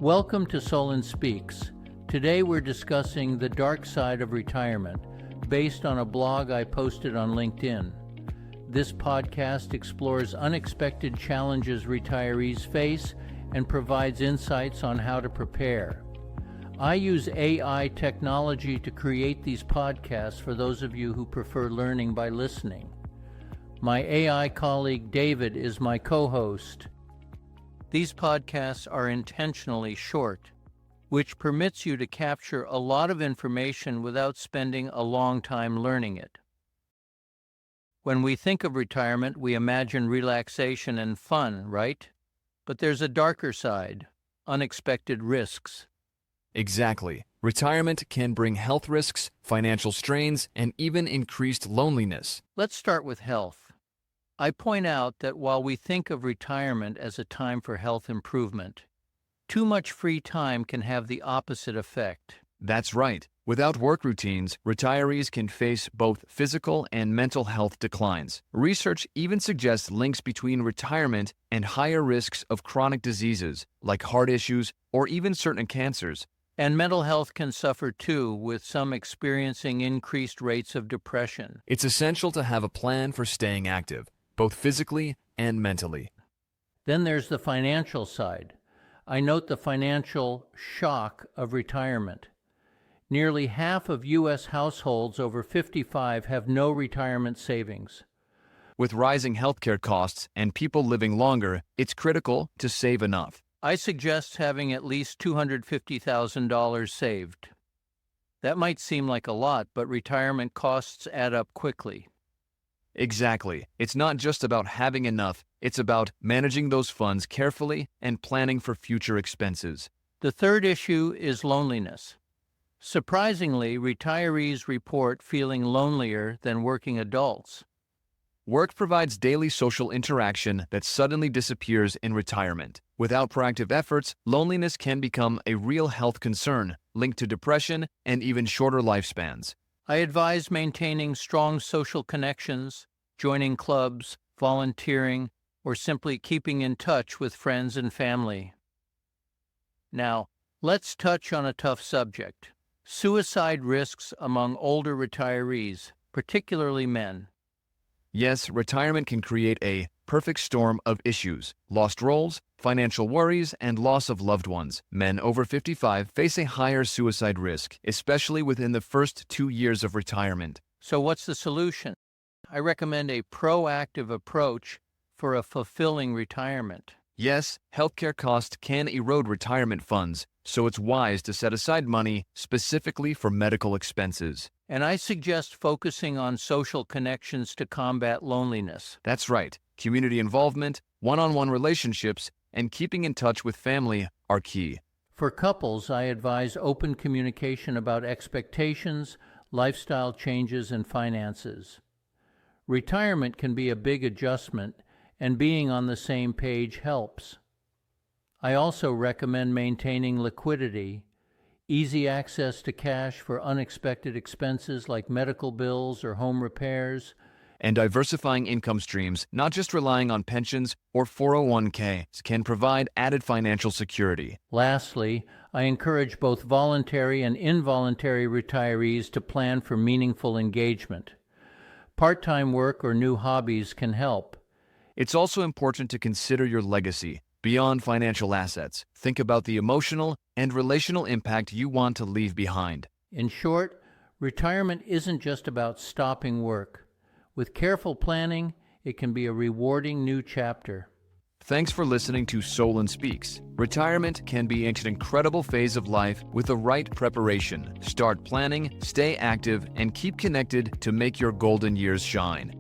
Welcome to Solon Speaks. Today we're discussing the dark side of retirement, based on a blog I posted on LinkedIn. This podcast explores unexpected challenges retirees face and provides insights on how to prepare. I use AI technology to create these podcasts for those of you who prefer learning by listening. My AI colleague David is my co-host. These podcasts are intentionally short, which permits you to capture a lot of information without spending a long time learning it. When we think of retirement, we imagine relaxation and fun, right? But there's a darker side, unexpected risks. Exactly. Retirement can bring health risks, financial strains, and even increased loneliness. Let's start with health. I point out that while we think of retirement as a time for health improvement, too much free time can have the opposite effect. That's right. Without work routines, retirees can face both physical and mental health declines. Research even suggests links between retirement and higher risks of chronic diseases like heart issues or even certain cancers. And mental health can suffer too, with some experiencing increased rates of depression. It's essential to have a plan for staying active, both physically and mentally. Then there's the financial side. I note the financial shock of retirement. Nearly half of U.S. households over 55 have no retirement savings. With rising healthcare costs and people living longer, it's critical to save enough. I suggest having at least $250,000 saved. That might seem like a lot, but retirement costs add up quickly. Exactly. It's not just about having enough, it's about managing those funds carefully and planning for future expenses. The third issue is loneliness. Surprisingly, retirees report feeling lonelier than working adults. Work provides daily social interaction that suddenly disappears in retirement. Without proactive efforts, loneliness can become a real health concern, linked to depression and even shorter lifespans. I advise maintaining strong social connections, joining clubs, volunteering, or simply keeping in touch with friends and family. Now, let's touch on a tough subject: suicide risks among older retirees, particularly men. Yes, retirement can create a perfect storm of issues: lost roles, financial worries, and loss of loved ones. Men over 55 face a higher suicide risk, especially within the first 2 years of retirement. So what's the solution? I recommend a proactive approach for a fulfilling retirement. Yes, healthcare costs can erode retirement funds, so it's wise to set aside money specifically for medical expenses. And I suggest focusing on social connections to combat loneliness. That's right. Community involvement, one-on-one relationships, and keeping in touch with family are key. For couples, I advise open communication about expectations, lifestyle changes, and finances. Retirement can be a big adjustment, and being on the same page helps. I also recommend maintaining liquidity, easy access to cash for unexpected expenses like medical bills or home repairs, and diversifying income streams, not just relying on pensions or 401ks, can provide added financial security. Lastly, I encourage both voluntary and involuntary retirees to plan for meaningful engagement. Part-time work or new hobbies can help. It's also important to consider your legacy. Beyond financial assets, think about the emotional and relational impact you want to leave behind. In short, retirement isn't just about stopping work. With careful planning, it can be a rewarding new chapter. Thanks for listening to Solon Speaks. Retirement can be an incredible phase of life with the right preparation. Start planning, stay active, and keep connected to make your golden years shine.